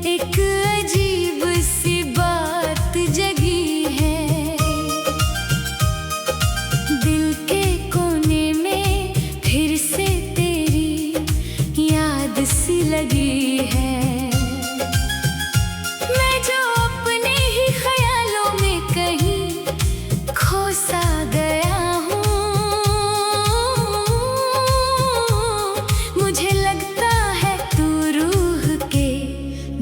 एक अजीब सी बात जगी है दिल के कोने में, फिर से तेरी याद सी लगी है। मैं जो अपने ही ख्यालों में कहीं खो सा गया हूँ, मुझे लगता है तू रूह के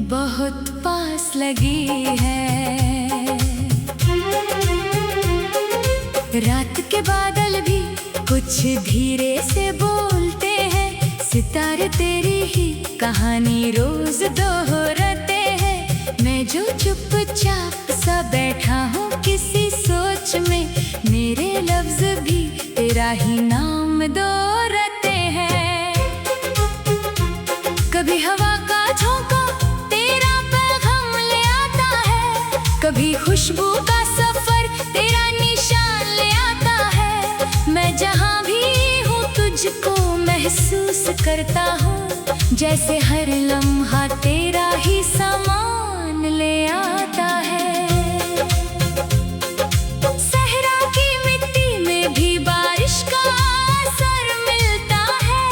बहुत पास लगी है। रात के बादल भी कुछ धीरे से बोलते हैं, सितारे तेरी ही कहानी रोज दोहराते हैं। मैं जो चुपचाप सा बैठा हूँ किसी सोच में, मेरे लफ्ज भी तेरा ही नाम दोहराते हैं। कभी हवा का झोंका तेरा पैगाम ले आता है, कभी खुशबू का सफर तेरा निशान ले आता है। मैं जहाँ भी हूँ तुझको महसूस करता हूँ, जैसे हर लम्हा तेरा ही सामान ले आता है। सहरा की मिट्टी में भी बारिश का असर मिलता है,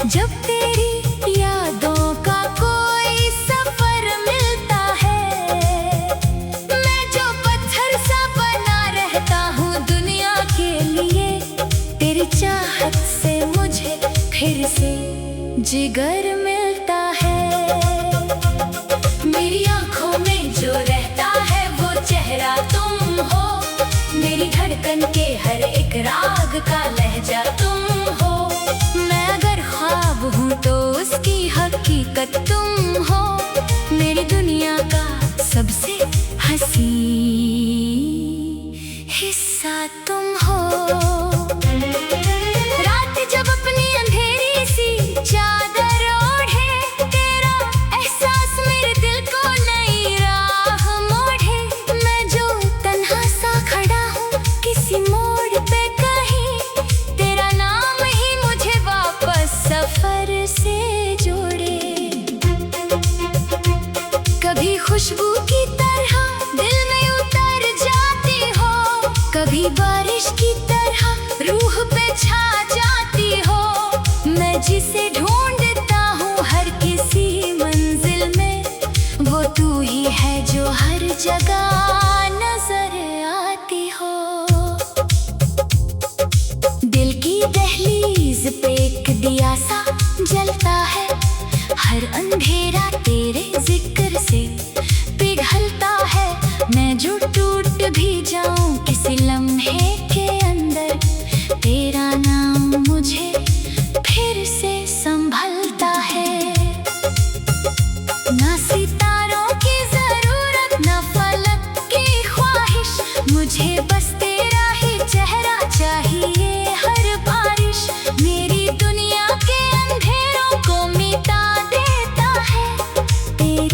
जब तेरी यादों का कोई सफर मिलता है। मैं जो पत्थर सा बना रहता हूँ दुनिया के लिए, तेरी चाहत से मुझे फिर से जिगर मिलता है। मेरी आँखों में जो रहता है वो चेहरा तुम हो, मेरी धड़कन के हर एक राग का लहजा तुम हो। मैं अगर ख्वाब हूँ तो उसकी हकीकत तुम हो, मेरी दुनिया का सबसे हंसी हिस्सा तुम हो। रात जब अपनी अंधेरी सी चादर ओढ़े, तेरा एहसास मेरे दिल को नई राह मोड़े। मैं जो तन्हा सा खड़ा हूँ किसी मोड़ पे कहीं, तेरा नाम ही मुझे वापस सफर से जोड़े। कभी खुशबू की तरह दिल में उतर जाती हो, कभी बारिश की तरह रूह पे छा जाती हो। मैं जिसे ढूंढता हूँ हर किसी मंजिल में, वो तू ही है जो हर जगह नजर आती हो। दिल की दहलीज पे एक दिया सा जलता है, हर अंधेरा तेरे जिक्र से पिघलता है। मैं जो टूट भी जाऊं किसी लम्हे के अंदर, तेरा नाम मुझे फिर से संभलता है। ना सितारों की जरूरत ना फलक की ख्वाहिश, मुझे बस तेरा ही चेहरा चाहिए हर बारिश। मेरी दुनिया के अंधेरों को मिटा देता है तेरी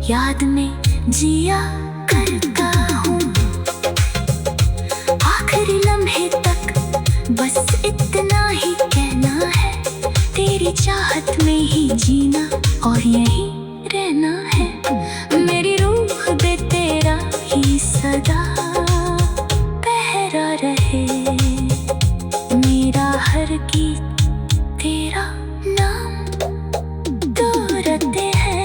याद में जिया करता हूँ। आखिरी लम्हे तक बस इतना ही कहना है, तेरी चाहत में ही जीना और यहीं रहना है। मेरी रूह दे तेरा ही सदा पहरा रहे, मेरा हर गीत तेरा नाम दोहराते हैं।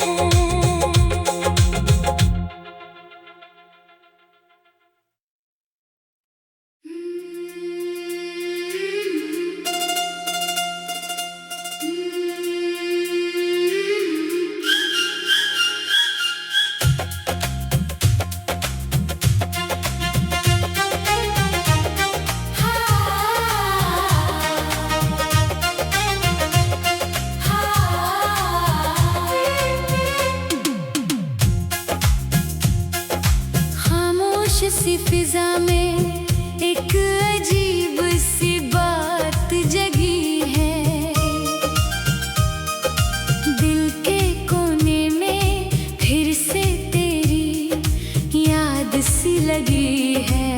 सी फिजा में एक अजीब सी बात जगी है, दिल के कोने में फिर से तेरी याद सी लगी है।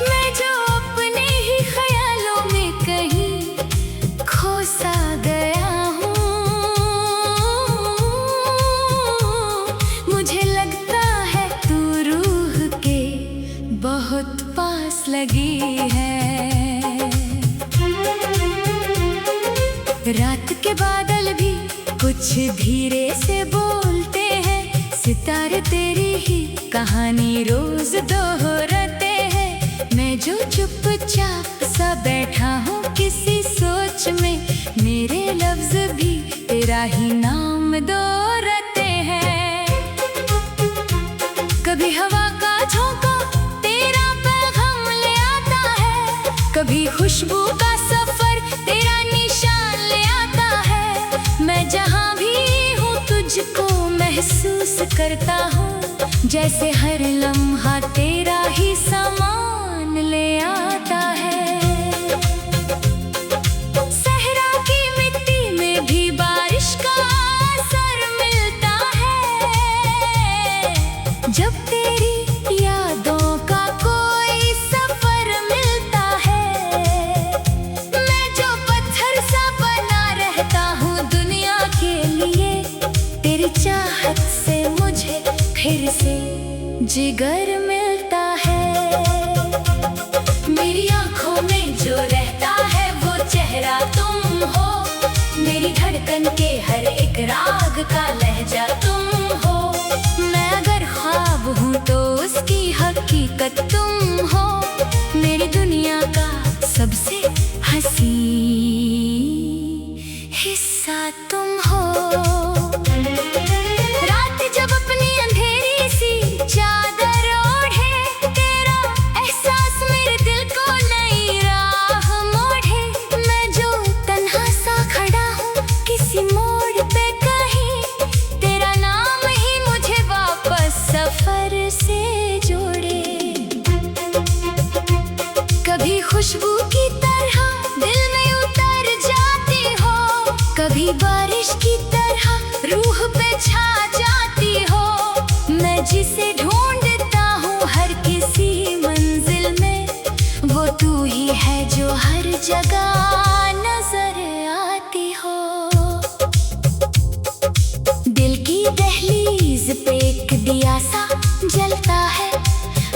मैं जो अपने ही ख्यालों में कहीं खो सा गया हूँ, मुझे लगता है तू रूह के बहुत पास लगी है। रात के बादल भी कुछ धीरे से बोलते हैं, सितारे तेरी ही कहानी रोज दोहराते हैं। मैं जो चुपचाप सा बैठा हूँ किसी सोच में, मेरे लफ्ज भी तेरा ही नाम दोहराते हैं। कभी हवा का झोंका तेरा पैगाम ले आता है, कभी खुशबू का सफर तेरा निशान ले आता है। मैं जहाँ भी हूँ तुझको महसूस करता हूँ, जैसे हर लम्हा तेरा ही सामान ले आता है। सहरा की मिट्टी में भी बारिश का असर मिलता है, जब तेरी यादों का कोई सफर मिलता है। मैं जो पत्थर सा बना रहता हूँ दुनिया के लिए, तेरी चाहत से मुझे फिर से जिगर मिलता है। मेरी आंखों में जो रहता है वो चेहरा तुम हो, मेरी धड़कन के हर एक राग का लहजा तुम हो। मैं अगर ख्वाब हूँ तो उसकी हकीकत तुम हो, मेरी दुनिया का सबसे हंसी हिस्सा तुम हो। रात जब अपनी अंधेरी सी चादर ओढ़े, तेरा एहसास मेरे दिल को नई राह मोड़े। मैं जो तन्हा सा खड़ा हूँ किसी मोड़ पे कहीं, तेरा नाम ही मुझे वापस सफर से जोड़े। कभी खुशबू की तरह दिल में उतर जाती हो, कभी बारिश की तरह रूह पे छा जाती हो। मैं जिसे ढूंढता हूँ हर किसी मंजिल में, वो तू ही है जो हर जगह नजर आती हो। दिल की दहलीज पे एक दिया सा जलता है,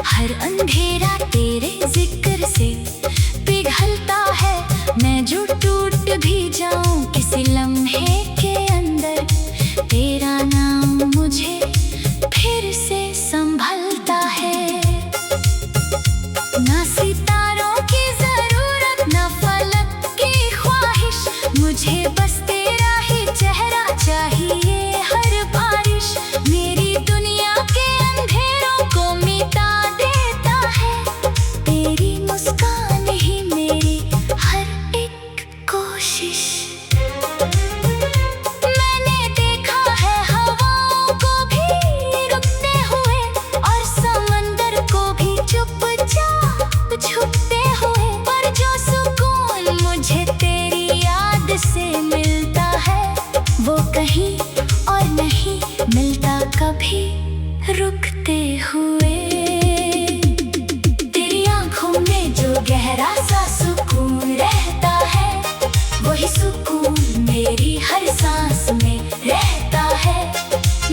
हर अंधेरा तेरे जिक्र से पिघलता है। मैं जो टूट भी जाऊं किसी लम्हे के अंदर, तेरा नाम मुझे फिर से संभलता है। ना सितारों की जरूरत ना फलक की ख्वाहिश, मुझे बस तेरा ही चेहरा चाहिए हर बारिश। मेरी दुनिया के अंधेरों को मिटा देता है, कभी रुकते हुए। तेरी आंखों में जो गहरा सा सुकून रहता है, वही सुकून मेरी हर सांस में रहता है।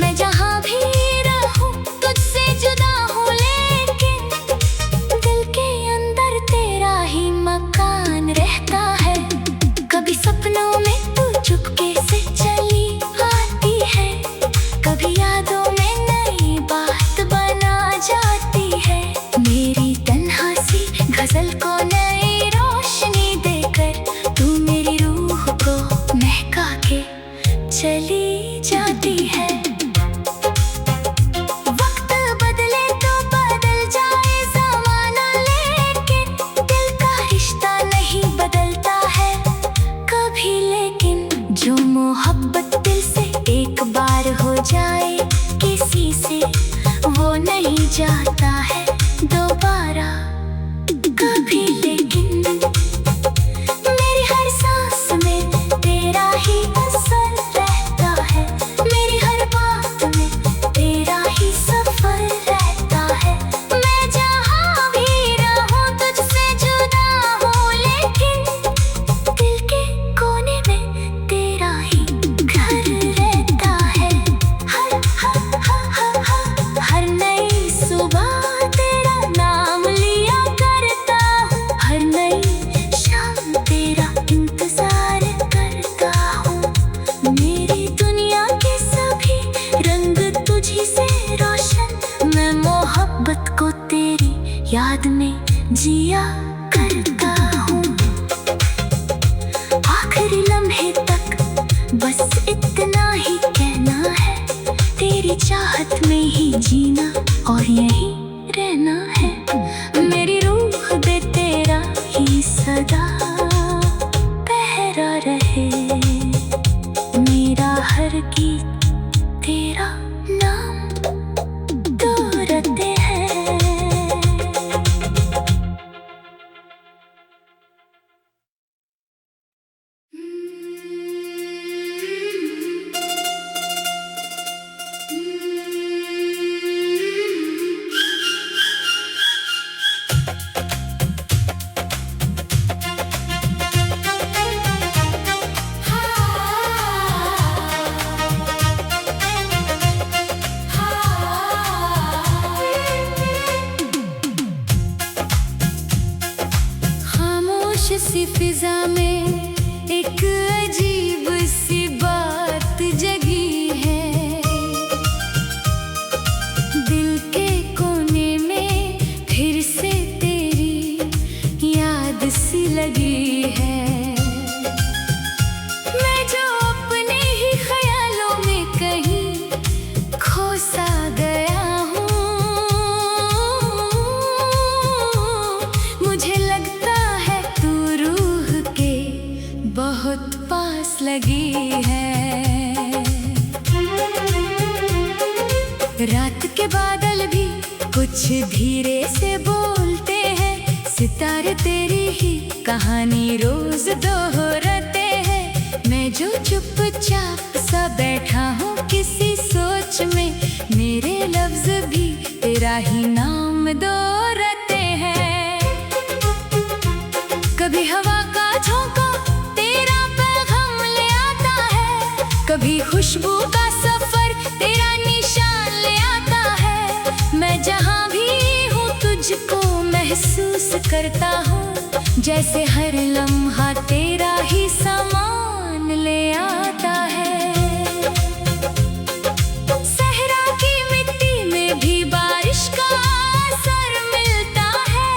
मैं जहाँ भी रहूं तुझसे जुदा हूँ, लेकिन दिल के अंदर तेरा ही मकान रहता है। कभी सपनों में तू चुपके से चली आती है, कभी यादों में नई बात बना जाती है। मेरी तन्हा सी गजल को नई रोशनी देकर तू मेरी रूह को महका के चली जाती है। वक्त बदले तो बदल जाए ज़माना, लेकिन दिल का रिश्ता नहीं बदलता है कभी। लेकिन जो मोहब्बत दिल से एक बार हो जाए किसी से, वो नहीं जाता है दोबारा कभी। लेकिन मेरी हर सांस में तेरा ही असर रहता है, मेरी हर बात में तेरा ही सफर रहता है। मैं जहाँ भी रहूं तुझसे जुदा हूँ, लेकिन दिल के कोने में तेरा ही घर रहता है। हर नई सुबह तेरा नाम लिया करता हूँ, हर नई शाम तेरा इंतजार करता हूँ। मेरी दुनिया के सभी रंग तुझी से रोशन, मैं मोहब्बत को तेरी याद में जिया करता हूँ। आखिरी लम्हे तक बस इतना ही कहना है, तेरी चाहत में ही जीना और यहीं रहना है। मेरी रूह दे तेरा ही सदा पहरा रहे, मेरा हर गीत तेरा नाम दोहराते हैं। खामोश सी फिजा में एक अजीब सी बात जगी है, दिल के कोने में फिर से तेरी याद सी लगी है। मैं जो अपने ही ख्यालों में कहीं खो सा गया हूँ, मुझे लगता है तू रूह के बहुत पास लगी है। रात के बादल भी कुछ धीरे से बोलते हैं, सितारे तेरी ही कहानी रोज दोहराते हैं। मैं जो चुपचाप सा बैठा हूँ किसी सोच में, मेरे लफ्ज भी तेरा ही नाम दोहराते हैं। कभी हवा का झोंका तेरा पैगाम ले आता है, कभी खुशबू का सफर तेरा निशान ले आता है। मैं जहाँ भी हूँ तुझको महसूस करता हूँ, जैसे हर लम्हा तेरा ही सामान ले आता है। सहरा की मिट्टी में भी बारिश का असर मिलता है,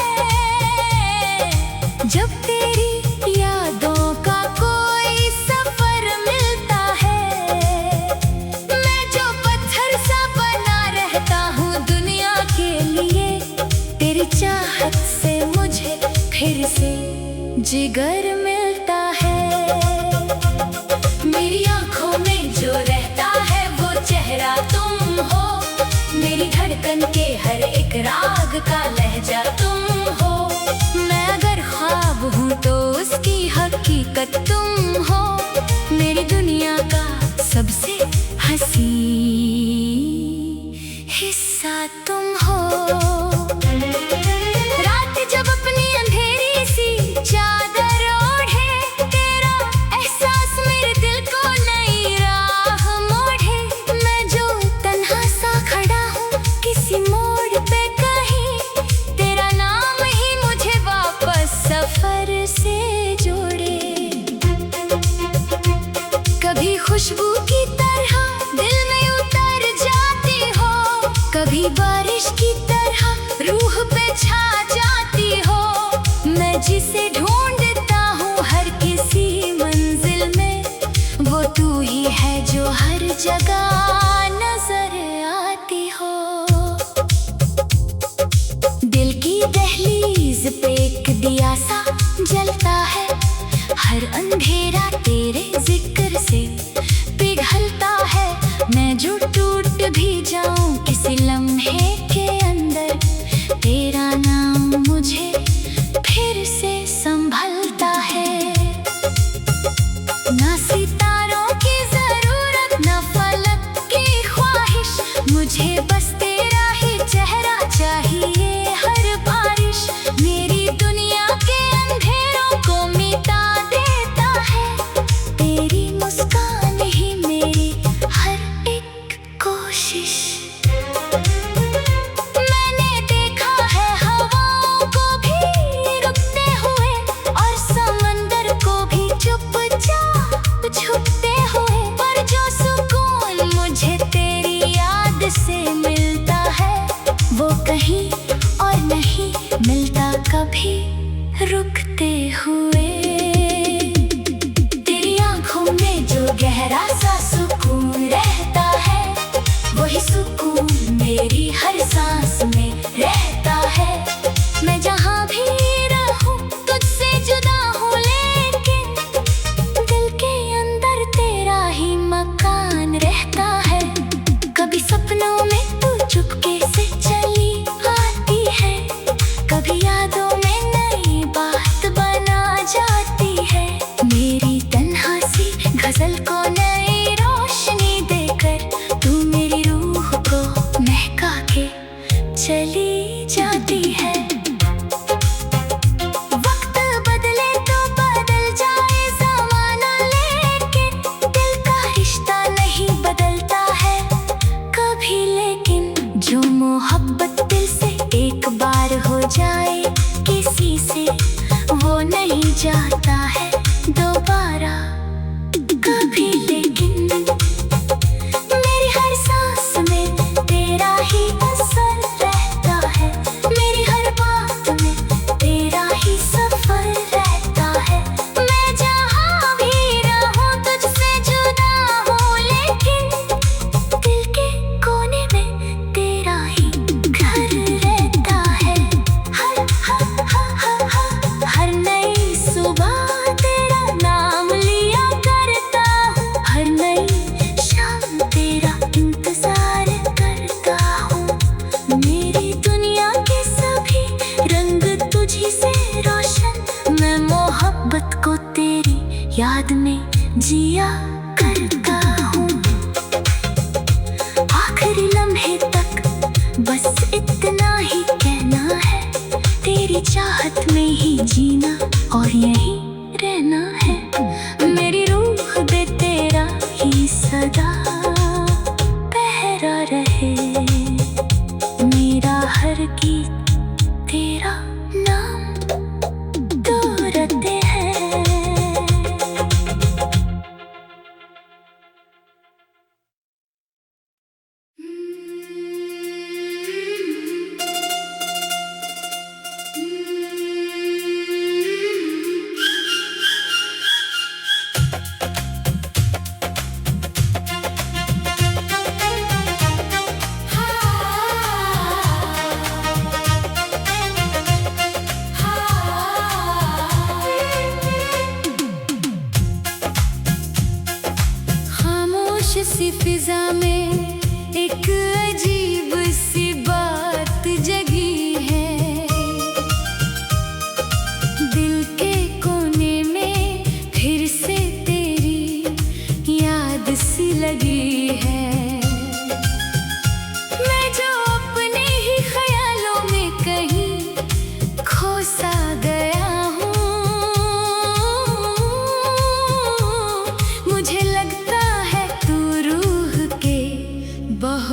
जब तेरी यादों का कोई सफर मिलता है। मैं जो पत्थर सा बना रहता हूँ दुनिया के लिए, तेरी चाहत से मुझे फिर से जिगर मिलता है। मेरी आंखों में जो रहता है वो चेहरा तुम हो, मेरी धड़कन के हर एक राग का लहजा तुम हो। मैं अगर ख्वाब हूँ तो उसकी हकीकत तुम हो, मेरी दुनिया का सबसे हसी साथ तुम हो। रात जब अपनी अंधेरी सी चादर ओढ़े, तेरा एहसास मेरे दिल को नई राह मोड़े। मैं जो तन्हा सा खड़ा हूँ किसी मोड़ पे कहीं, तेरा नाम ही मुझे वापस सफर से जोड़े। कभी खुशबू की तरह दिल में उतर जाती हो, कभी बारिश की तरह रूह पे छा जाती हो। मैं जिसे ढूंढता हूँ हर किसी मंजिल में, वो तू ही है जो हर जगह नजर आती हो। दिल की दहलीज पे एक दिया सा जलता है, हर अंधेरा तेरे जिक्र से पिघलता है। मैं जो टूट भी जाऊं किसी लम्हे के अंदर, तेरा नाम मुझे फिर से संभलता है। ना सितारों की जरूरत ना फलक की ख्वाहिश, मुझे बस तेरा ही चेहरा चाहिए हर बारिश। मेरी दुनिया के अंधेरों को मिटा देता है, तेरी मुस्कान ही मेरी हर एक कोशिश। मैंने देखा है हवाओं को भी रुकते हुए, और समंदर को भी चुपचाप छुपते हुए, पर जो सुकून मुझे तेरी याद से मिलता है, वो कहीं और नहीं मिलता कभी रुकते हुए। तेरी आंखों में जो गहरा सा सुकून रहता है, वही सुकून मेरी हर सांस में रहता है। मैं जहाँ भी रहूं तुझसे जुदा हूँ, लेकिन दिल के अंदर तेरा ही मकान रहता है। कभी सपनों में तू चुपके से चली आती है, कभी यादों में नई बात बना जाती है। मेरी तन्हा सी गजल को नई रोशनी देकर, तू मेरी रूह को महका के चली जाती है। वक्त बदले तो बदल जाए ज़माना, लेकिन दिल का रिश्ता नहीं बदलता है कभी। लेकिन जो मोहब्बत दिल से एक बार हो जाए किसी से, वो नहीं जाता है दोबारा कभी। लेकिन मेरी हर सांस में तेरा ही असर रहता है, मेरी हर बात में तेरा ही सफर रहता है। मैं जहाँ भी रहूं तुझसे जुदा हूँ, लेकिन दिल के कोने में तेरा ही घर रहता है। हर नई सुबह तेरा नाम लिया करता हूँ, हर नई शाम तेरा इंतजार करता हूँ। मेरी दुनिया के सभी रंग तुझी से रोशन, मैं मोहब्बत को तेरी याद में जिया करता हूँ। आखिरी लम्हे तक बस इतना ही कहना है, तेरी चाहत में ही जीना और यहीं रहना है। मेरी रूह दे तेरा ही सदा पहरा रहे, मेरा हर गीत तेरा नाम दोहराते हैं।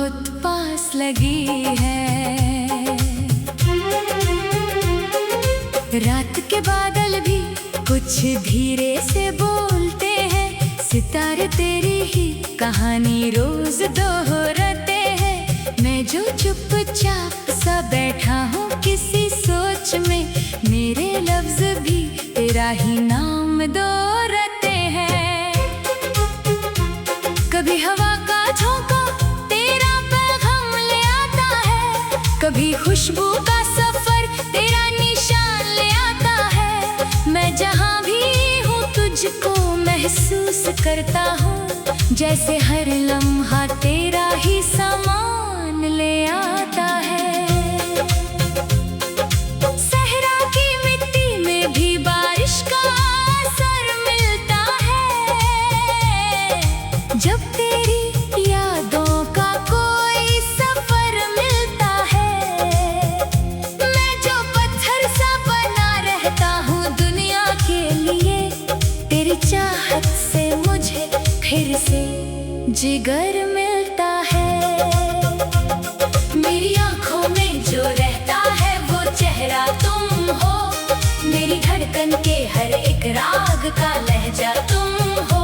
बहुत पास लगी है। रात के बादल भी कुछ धीरे से बोलते हैं, सितारे तेरी ही कहानी रोज दोहराते हैं। मैं जो चुपचाप सा बैठा हूँ किसी सोच में, मेरे लफ्ज भी तेरा ही नाम दोहराते हैं। कभी हवा का झोंका तेरा पैगाम ले आता है, कभी खुशबू का सफर तेरा निशान ले आता है। मैं जहाँ भी हूँ तुझको महसूस करता हूँ, जैसे हर लम्हा तेरा ही सामान ले आता है। सहरा की मिट्टी में भी बारिश का असर मिलता है, जब तेरी यादों का कोई सफर मिलता है। मैं जो पत्थर सा बना रहता हूँ दुनिया के लिए, तेरी चाहत से मुझे फिर से जिगर मिलता है। मेरी आंखों में जो रहता है वो चेहरा तुम हो, मेरी धड़कन के हर एक राग का लहजा तुम हो।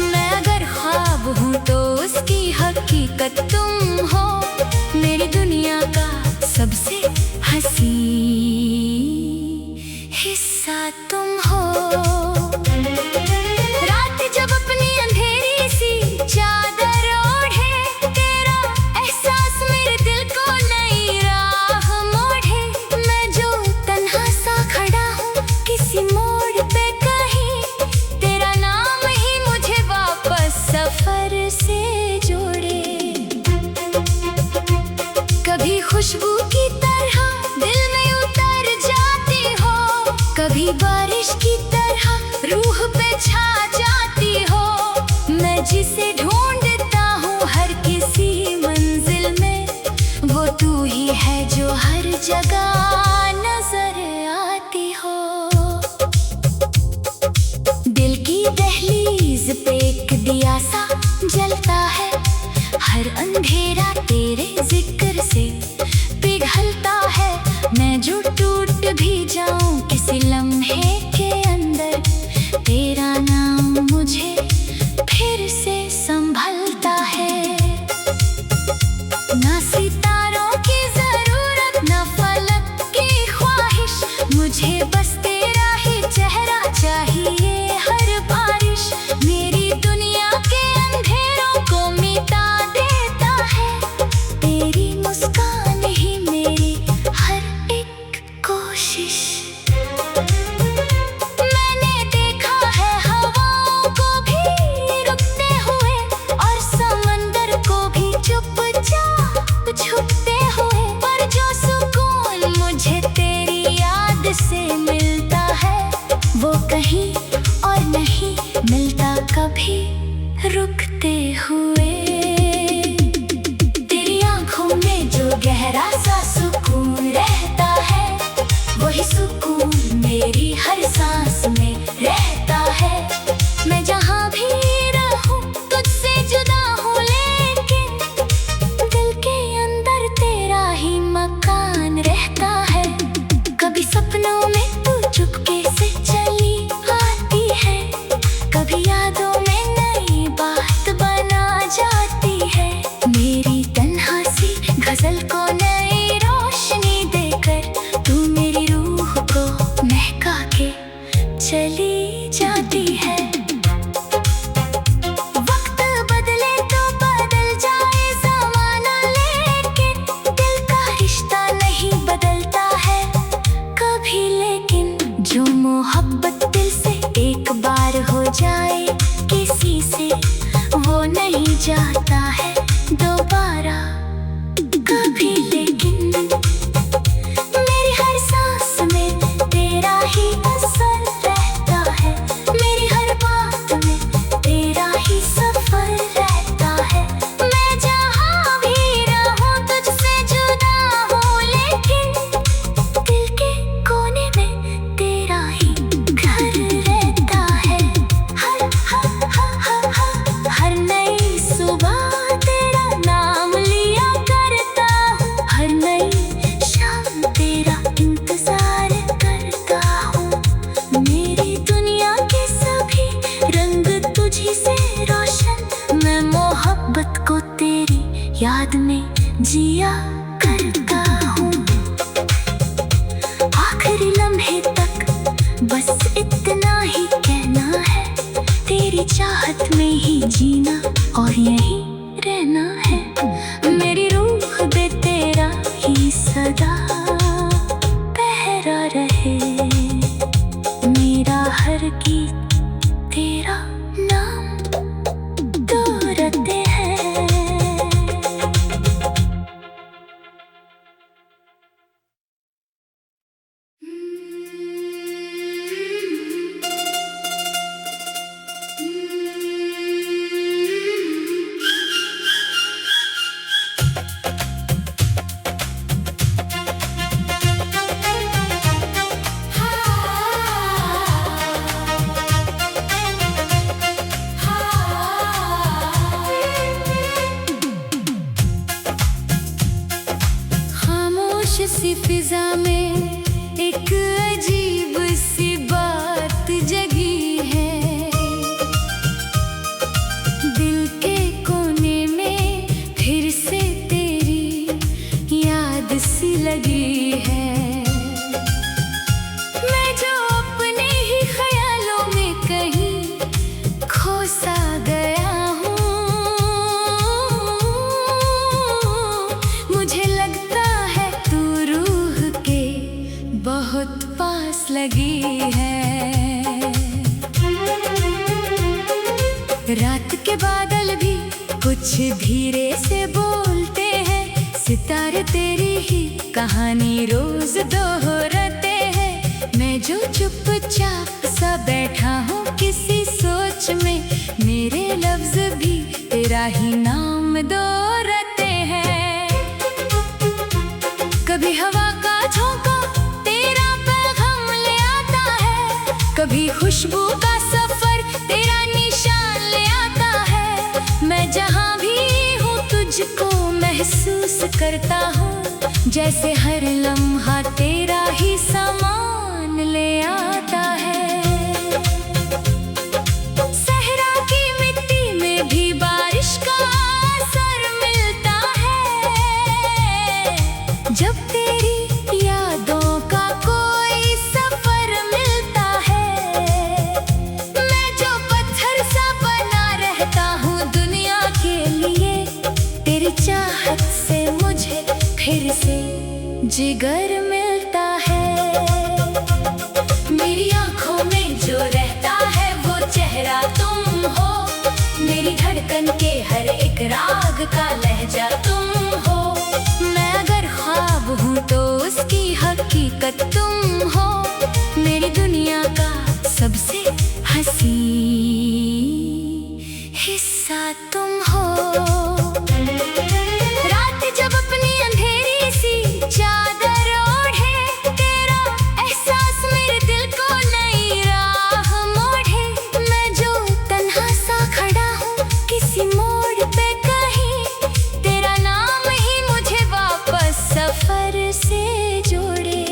मैं अगर ख्वाब हूँ तो उसकी हकीकत तुम हो, मेरी दुनिया का सबसे हंसी हिस्सा तुम हो। रात जब अपनी अंधेरी सी चादर ओढ़े, तेरा एहसास मेरे दिल को नई राह मोड़े। मैं जो तन्हा सा खड़ा हूँ किसी मोड़ पे कहीं, तेरा नाम ही मुझे वापस सफर से जोड़े। कभी खुशबू की तरह दिल में उतर जाती हो, कभी बारिश की तरह रूह पे छा जाती हो। मैं जिसे ढूंढता हूँ हर किसी मंजिल में, वो तू ही है जो हर जगह नजर आती हो। दिल की दहलीज पे एक दिया सा जलता है, हर अंधेरा तेरे जिक्र से पिघलता है। मैं जो टूट भी जाऊं किसी लम्हे के अंदर, तेरा नाम मुझे फिर से संभलता है। ना सितारों की जरूरत ना फलक की ख्वाहिश, मुझे बस तेरा ही चेहरा चाहिए हर बारिश। मेरी दुनिया के अंधेरों को मिटा देता है याद में जिया करता हूँ। आखिरी लम्हे तक बस इतना ही कहना है, तेरी चाहत में ही जीना और यहीं रहना है। मेरी रूह दे तेरा ही सदा पहरा रहे, मेरा हर गीत तेरा नाम दोहराते हैं। सी फिजा में एक अजीब सी बात जगी है, दिल के कोने में फिर से तेरी याद सी लगी है। मैं जो अपने ही ख्यालों में कहीं खो सा गया हूँ, मुझे लगता है बहुत पास लगी है। रात के बादल भी कुछ धीरे से बोलते हैं, सितारे तेरी ही कहानी रोज दोहराते हैं। मैं जो चुपचाप सा बैठा हूँ किसी सोच में, मेरे लफ्ज भी तेरा ही नाम दोहराते हैं। कभी हवा का झोंका कभी खुशबू का सफर तेरा निशान ले आता है। मैं जहाँ भी हूँ तुझको महसूस करता हूँ, जैसे हर लम्हा तेरा ही सामान ले आता है। सहरा की मिट्टी में भी बारिश का असर मिलता है, जब तेरी यादों का कोई सफर मिलता है। मैं जो पत्थर सा बना रहता हूँ दुनिया के लिए, तेरी चाहत से मुझे फिर से जिगर मिलता है। मेरी आँखों में जो रहता है वो चेहरा तुम हो, मेरी धड़कन के हर एक राग का लहजा तुम हो। मैं अगर ख्वाब हूँ तो उसकी हकीकत तुम हो, मेरी दुनिया का सबसे हंसी हिस्सा तुम हो। रात जब अपनी अंधेरी सी चादर ओढ़े, तेरा एहसास मेरे दिल को नई राह मोड़े। मैं जो तन्हा सा खड़ा हूँ किसी मोड़ पे कहीं, तेरा नाम ही मुझे वापस सफर से जोड़े।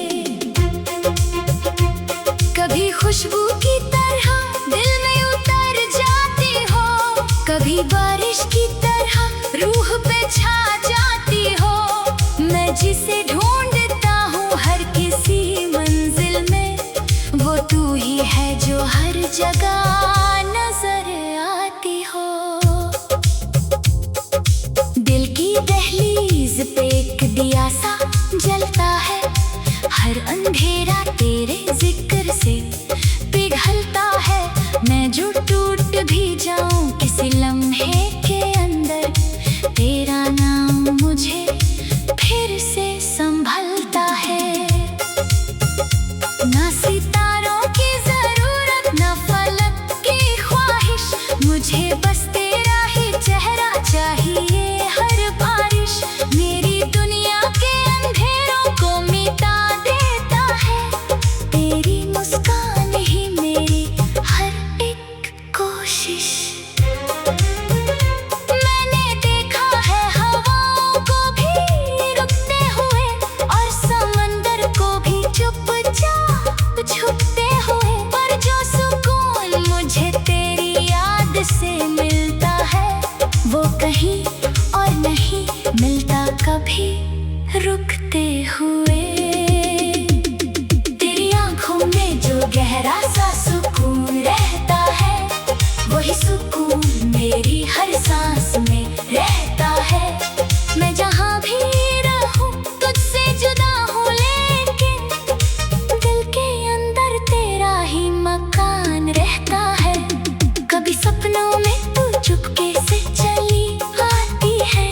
कभी खुशबू की तरह दिल में उतर जाती हो, कभी बारिश की तरह रूह पे छा जाती हो। मैं जिसे ढूंढता हूँ हर किसी मंजिल में, वो तू ही है जो हर जगह नजर आती हो। दिल की दहलीज पे एक दिया सा जलता है, हर अंधेरा तेरे जिक्र से पिघलता है। मैं जो टूट भी जाऊं किसी लम्हे के अंदर, तेरा नाम मुझे फिर से संभलता है। ना सितारों की जरूरत ना फलक की ख्वाहिश, मुझे बस तेरा ही चेहरा चाहिए हर बारिश। मेरी दुनिया के कभी रुकते हुए। तेरी आंखों में जो गहरा सा सुकून रहता है, वही सुकून मेरी हर सांस में रहता है। मैं जहाँ भी रहूं तुझसे जुदा हूँ, लेकिन दिल के अंदर तेरा ही मकान रहता है। कभी सपनों में तू चुपके से चली आती है,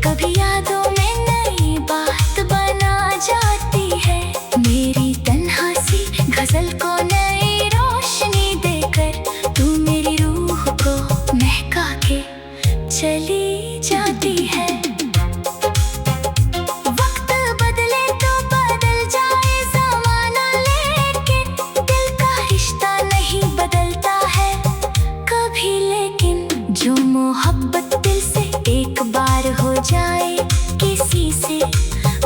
कभी यादों में नई बात बना जाती है। मेरी तन्हा सी गजल को नई रोशनी देकर तू मेरी रूह को महका के चली जाती है। वक्त बदले तो बदल जाए ज़माना, लेकिन दिल का रिश्ता नहीं बदलता है कभी। लेकिन जो मोहब्बत दिल से एक बार हो जाए किसी से,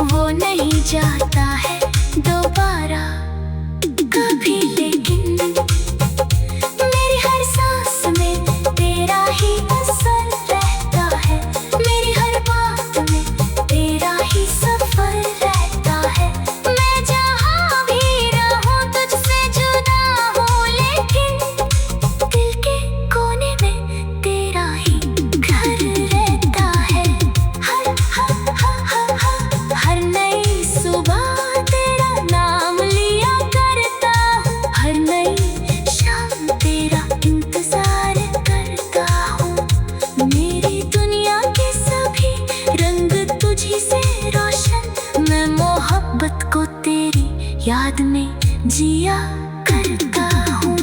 वो नहीं जाता है दोबारा कभी। लेकिन मेरी हर सांस में तेरा ही असर रहता है, मेरी हर बात में तेरा ही सफर रहता है। मैं जहाँ भी रहूं तुझसे जुदा हूँ, लेकिन दिल के कोने में तेरा ही घर रहता है। हर नई सुबह तेरा नाम लिया करता हूँ, हर नई शाम तेरा इंतजार करता हूँ। मेरी दुनिया के सभी रंग तुझी से रोशन, मैं मोहब्बत को तेरी याद में जिया करता हूँ।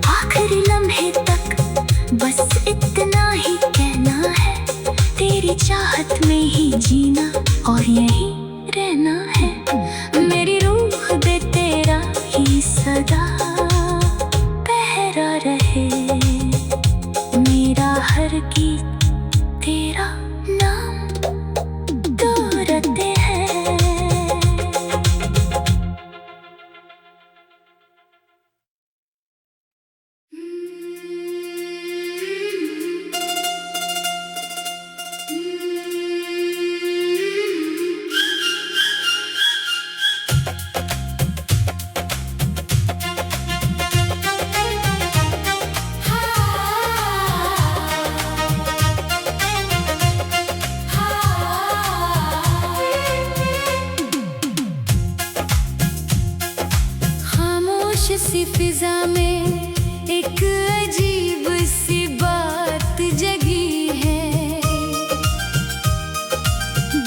आखिरी लम्हे तक बस इतना ही कहना है, तेरी चाहत में ही जीना और यहीं रहना है। मेरी रूह दे तेरा ही सदा पहरा रहे, मेरा हर गीत तेरा नाम दोहराते हैं। खामोश सी फिजा में एक अजीब सी बात जगी है,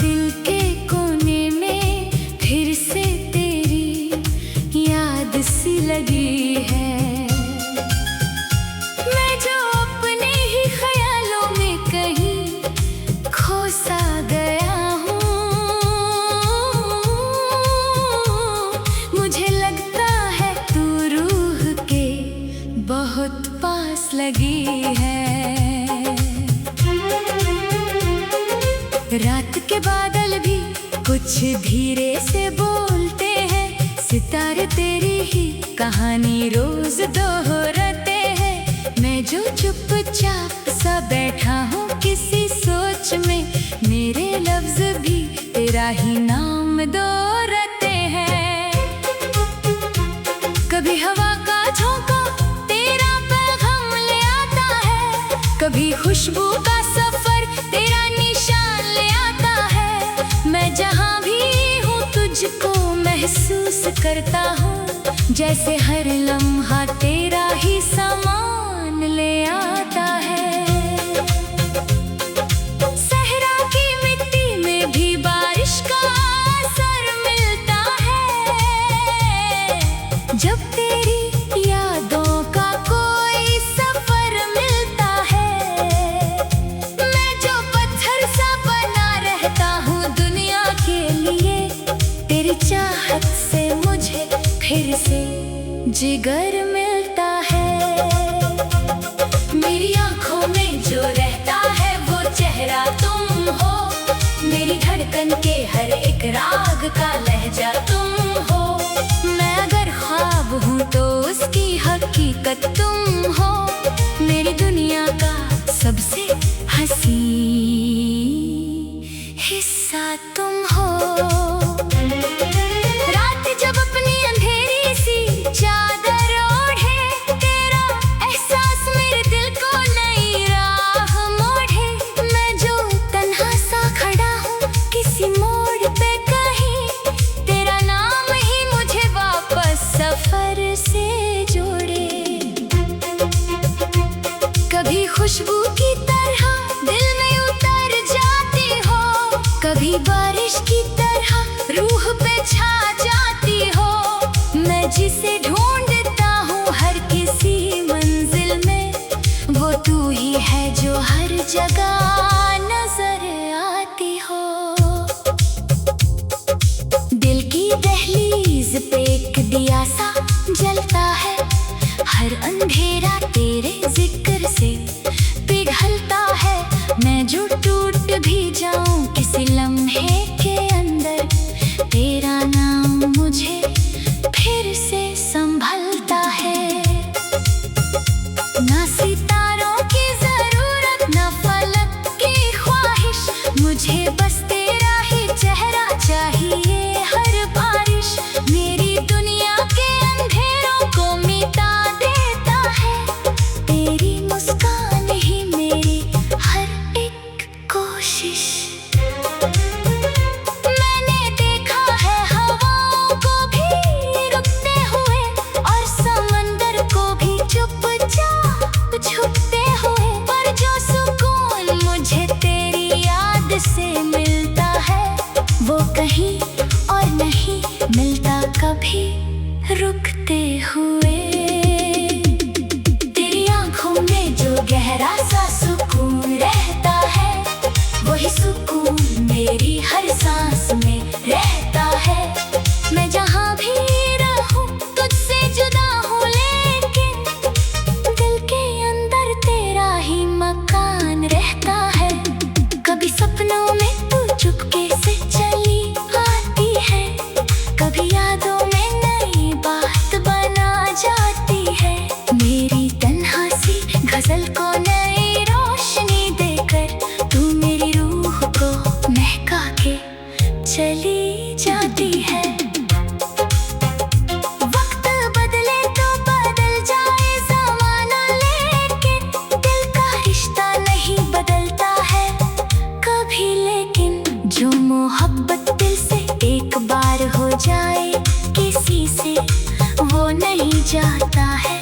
दिल के कोने में फिर से तेरी याद सी लगी है। मैं जो अपने ही ख्यालों में कहीं खो सा गया हूँ, मुझे लगता है तू रूह के बहुत पास लगी है। रात के बादल भी कुछ धीरे से बोलते हैं, सितारे तेरी ही कहानी रोज दोहराते हैं। मैं जो चुपचाप सा बैठा हूँ किसी सोच में, मेरे लफ्ज भी तेरा ही नाम दोहराते हैं। कभी हवा का झोंका तेरा पैगाम ले आता है, कभी खुशबू का सफर तेरा निशान ले आता है। मैं जहाँ भी हूँ तुझको महसूस करता हूँ, जैसे हर लम्हा तेरा ही सामान ले आता है। सहरा की मिट्टी में भी बारिश का असर मिलता है, जब तेरी यादों का कोई सफर मिलता है। मैं जो पत्थर सा बना रहता हूँ दुनिया के लिए, तेरी चाहत से मुझे फिर से जिगर मिलता है। मेरी आंखों में जो रहता है वो चेहरा तुम हो, मेरी धड़कन के हर एक राग का लहजा तुम हो। मैं अगर ख्वाब हूँ तो उसकी हकीकत तुम हो, मेरी दुनिया का सबसे हसीन साथ तुम हो। रात जब अपनी अंधेरी सी चादर ओढ़े, तेरा एहसास मेरे दिल को नई राह मोड़े। मैं जो तन्हा सा खड़ा हूँ किसी मोड़ पे कहीं, तेरा नाम ही मुझे वापस सफर से जोड़े। कभी खुशबू की तरह दिल में उतर जाती हो, कभी बारिश की तरह रूह पे छा जाती हो। मैं जिसे ढूंढता हूँ हर किसी मंजिल में, वो तू ही है जो हर जगह नजर आती हो। दिल की दहलीज पे एक दिया सा जलता है, हर अंधेरा तेरे जिक्र से पिघलता है। मैं जो टूट भी जाऊं किसी लम्हे के अंदर, तेरा नाम मुझे फिर से संभलता है। ना सितारों की जरूरत ना फलक की ख्वाहिश, मुझे बस तेरा ही चेहरा चाहिए हर बारिश। मेरी दुनिया के अंधेरों को मिटा देता है, तेरी मुस्कान ही मेरी हर एक कोशिश। मैंने देखा है हवाओं को भी रुकते हुए, और समंदर को भी चुपचाप झुकते हुए, पर जो सुकून मुझे तेरी याद से मिलता है, वो कहीं और नहीं मिलता कभी रुकते हुए। तेरी आंखों में जो गहरा सा सुकून रहता है, वही सुकून मेरी हर सांस में रहता है। मैं जहाँ भी रहूं तुझसे जुदा हूँ, लेकिन दिल के अंदर तेरा ही मकान रहता है। कभी सपनों में तू चुपके से चली आती है, कभी यादों में नई बात बना जाती है। मेरी तन्हा सी गजल को नई रोशनी देकर, तू मेरी रूह को महका के चली जाती है। वक्त बदले तो बदल जाए ज़माना, लेकिन दिल का रिश्ता नहीं बदलता है कभी। लेकिन जो मोहब्बत दिल से एक बार हो जाए किसी से, वो नहीं जाता है।